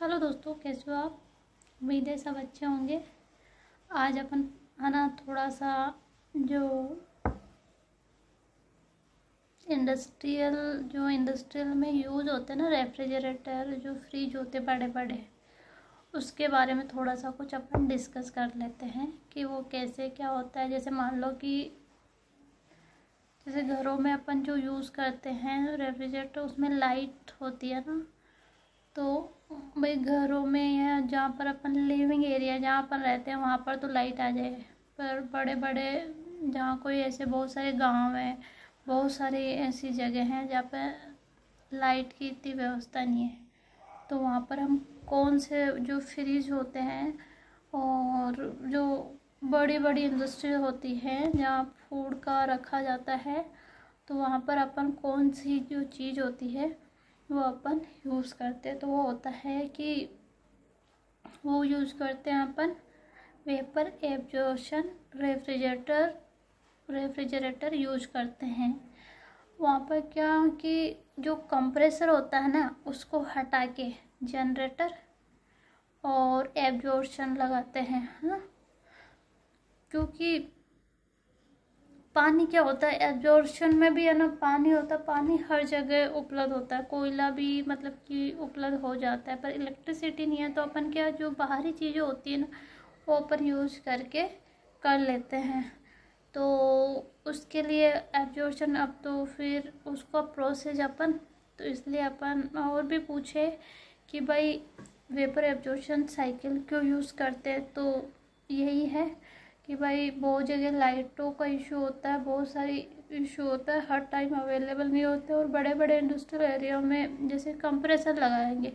Hello दोस्तों, कैसे हो आप। उम्मीद है सब अच्छे होंगे। आज अपन है ना थोड़ा सा जो इंडस्ट्रियल में यूज़ होते हैं ना, रेफ्रिजरेटर, जो फ्रिज होते बड़े बड़े, उसके बारे में थोड़ा सा कुछ अपन डिस्कस कर लेते हैं कि वो कैसे क्या होता है। जैसे मान लो कि जैसे घरों में अपन जो यूज़ करते हैं रेफ्रिजरेटर, उसमें लाइट होती है ना, तो भाई घरों में या जहाँ पर अपन लिविंग एरिया जहाँ अपन रहते हैं वहाँ पर तो लाइट आ जाए, पर बड़े बड़े जहाँ कोई ऐसे बहुत सारे गांव हैं, बहुत सारी ऐसी जगह हैं जहाँ पर लाइट की इतनी व्यवस्था नहीं है, तो वहाँ पर हम कौन से जो फ्रिज होते हैं और जो बड़ी बड़ी इंडस्ट्री होती है जहाँ फूड का रखा जाता है, तो वहाँ पर अपन कौन सी जो चीज़ होती है वो अपन यूज़ करते हैं। तो वो होता है कि वो यूज़ करते हैं अपन वेपर एब्जॉर्प्शन रेफ्रिजरेटर यूज करते हैं। वहाँ पर क्या कि जो कंप्रेसर होता है ना, उसको हटा के जनरेटर और एब्जॉर्प्शन लगाते हैं, है ना। क्योंकि पानी क्या होता है, एब्जॉर्प्शन में भी है ना पानी होता है, पानी हर जगह उपलब्ध होता है, कोयला भी मतलब कि उपलब्ध हो जाता है, पर इलेक्ट्रिसिटी नहीं है, तो अपन क्या जो बाहरी चीज़ें होती है ना वो अपन यूज़ करके कर लेते हैं। तो उसके लिए एब्जॉर्प्शन, अब तो फिर उसका प्रोसेस अपन, तो इसलिए अपन और भी पूछे कि भाई वेपर एब्जॉर्प्शन साइकिल क्यों यूज़ करते हैं, तो यही है कि भाई बहुत जगह लाइटों का इशू होता है, बहुत सारी इशू होता है, हर टाइम अवेलेबल नहीं होते, और बड़े बड़े इंडस्ट्रियल एरिया में जैसे कंप्रेसर लगाएंगे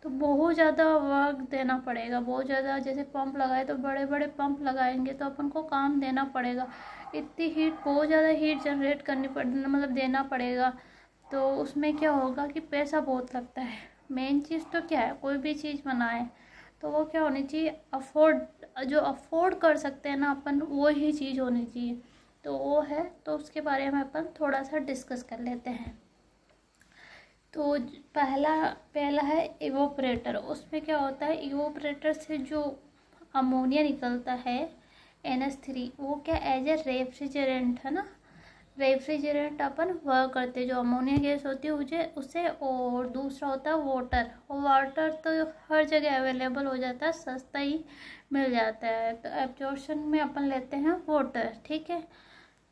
तो बहुत ज़्यादा वर्क देना पड़ेगा, बहुत ज़्यादा, जैसे पंप लगाए तो बड़े बड़े पंप लगाएंगे तो अपन को काम देना पड़ेगा, इतनी हीट, बहुत ज़्यादा हीट जनरेट करनी पड़ मतलब देना पड़ेगा, तो उसमें क्या होगा कि पैसा बहुत लगता है। मेन चीज़ तो क्या है, कोई भी चीज़ बनाए तो वो क्या होनी चाहिए, जो अफोर्ड कर सकते हैं ना अपन, वो ही चीज़ होनी चाहिए, तो वो है, तो उसके बारे में अपन थोड़ा सा डिस्कस कर लेते हैं। तो पहला पहला है इवोपरेटर। उसमें क्या होता है, इवोपरेटर से जो अमोनिया निकलता है NH3, वो क्या एज ए रेफ्रिजरेंट है ना, रेफ्रिजरेंट अपन वर्क करते हैं, जो अमोनिया गैस होती है उसे और दूसरा होता है वाटर, और वाटर तो हर जगह अवेलेबल हो जाता है, सस्ता ही मिल जाता है, तो एब्जॉर्प्शन में अपन लेते हैं वाटर, ठीक है।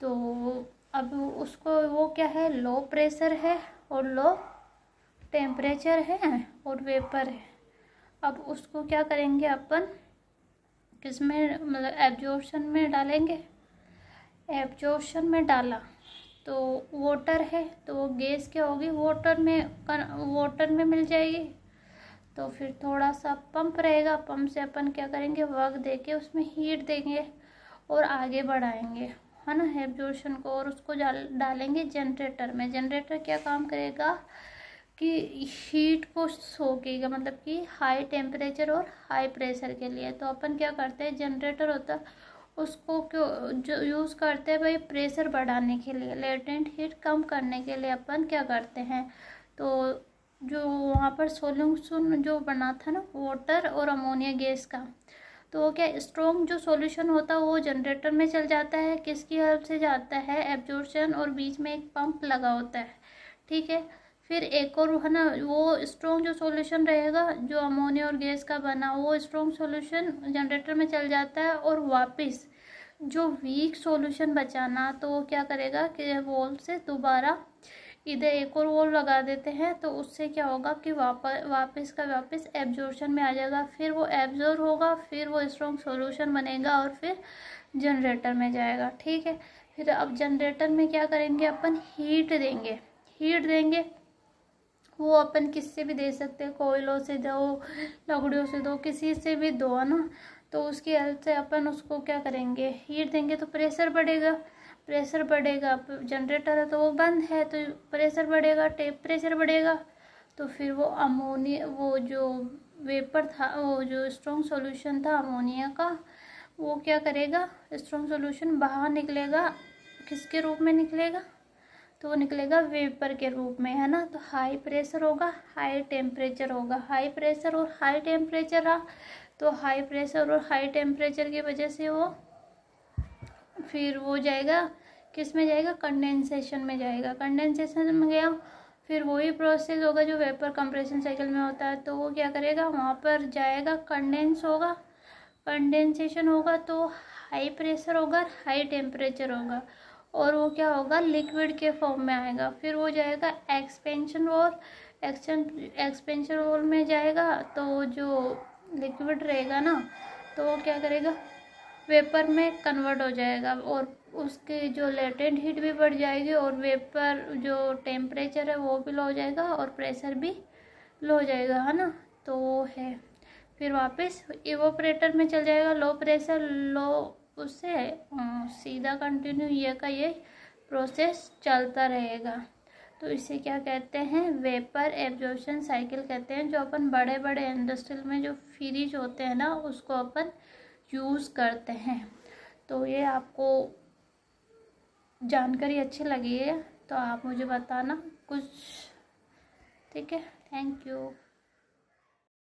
तो अब उसको वो क्या है, लो प्रेशर है और लो टेम्परेचर है और वेपर है। अब उसको क्या करेंगे अपन, किसमें मतलब एब्जॉर्प्शन में डालेंगे, एब्जॉर्प्शन में डाला तो वाटर है, तो वो गैस क्या होगी, वाटर में मिल जाएगी, तो फिर थोड़ा सा पंप रहेगा, पंप से अपन क्या करेंगे, वर्क देके उसमें हीट देंगे और आगे बढ़ाएंगे, है ना, एब्जॉर्प्शन को, और उसको डालेंगे जनरेटर में। जनरेटर क्या काम करेगा कि हीट को सोखेगा, मतलब कि हाई टेम्परेचर और हाई प्रेशर के लिए। तो अपन क्या करते हैं, जनरेटर होता है उसको क्यों जो यूज़ करते हैं भाई, प्रेशर बढ़ाने के लिए, लेटेंट हीट कम करने के लिए अपन क्या करते हैं, तो जो वहाँ पर सॉल्यूशन जो बना था ना वाटर और अमोनिया गैस का, तो वो क्या स्ट्रॉन्ग जो सॉल्यूशन होता है वो जनरेटर में चल जाता है, किसकी हेल्प से जाता है, एब्जॉर्प्शन, और बीच में एक पंप लगा होता है, ठीक है। फिर एक और है ना, वो स्ट्रॉन्ग जो सॉल्यूशन रहेगा जो अमोनिया और गैस का बना, वो स्ट्रॉन्ग सॉल्यूशन जनरेटर में चल जाता है, और वापस जो वीक सॉल्यूशन बचाना, तो वो क्या करेगा कि वॉल से दोबारा इधर एक और वॉल लगा देते हैं, तो उससे क्या होगा कि वापस एब्जॉर्प्शन में आ जाएगा, फिर वो एब्जॉर्ब होगा, फिर वो स्ट्रॉन्ग सॉल्यूशन बनेगा और फिर जनरेटर में जाएगा, ठीक है। फिर अब जनरेटर में क्या करेंगे अपन, हीट देंगे, वो अपन किससे भी दे सकते हैं, कोयलों से दो, लकड़ियों से दो, किसी से भी दो, है ना, तो उसकी हेल्प से अपन उसको क्या करेंगे, हीट देंगे, तो प्रेशर बढ़ेगा, जनरेटर है तो वो बंद है, तो प्रेशर बढ़ेगा, टेम्परेचर बढ़ेगा, तो फिर वो अमोनिया, वो जो वेपर था, वो जो स्ट्रॉन्ग सॉल्यूशन था अमोनिया का, वो क्या करेगा, स्ट्रॉन्ग सॉल्यूशन बाहर निकलेगा, किसके रूप में निकलेगा, तो वो निकलेगा वेपर के रूप में, है ना। तो हाई प्रेशर होगा, हाई टेम्परेचर होगा, हाई प्रेशर और हाई टेम्परेचर रहा, तो हाई प्रेशर और हाई टेम्परेचर की वजह से वो फिर वो जाएगा किस में जाएगा, कंडेंसेशन में जाएगा। कंडेंसेशन में गया, फिर वही प्रोसेस होगा जो वेपर कंप्रेशन साइकिल में होता है। तो वो क्या करेगा, वहाँ पर जाएगा, कंडेंस होगा, कंडेंसेशन होगा, तो हाई प्रेशर होगा, हाई टेम्परेचर होगा, और वो क्या होगा, लिक्विड के फॉर्म में आएगा। फिर वो जाएगा एक्सपेंशन वॉल, एक्सपेंशन वॉल में जाएगा, तो जो लिक्विड रहेगा ना, तो वो क्या करेगा, वेपर में कन्वर्ट हो जाएगा, और उसकी जो लेटेंट हीट भी बढ़ जाएगी, और वेपर जो टेम्परेचर है वो भी लो हो जाएगा, और प्रेशर भी लो हो जाएगा, है ना। तो वो है, फिर वापस इवोपरेटर में चल जाएगा, लो प्रेशर लो, उससे सीधा कंटिन्यू ये का ये प्रोसेस चलता रहेगा। तो इसे क्या कहते हैं, वेपर एब्जॉर्प्शन साइकिल कहते हैं, जो अपन बड़े बड़े इंडस्ट्रियल में जो फ्रिज होते हैं ना, उसको अपन यूज़ करते हैं। तो ये आपको जानकारी अच्छी लगी है तो आप मुझे बताना कुछ, ठीक है। Thank you.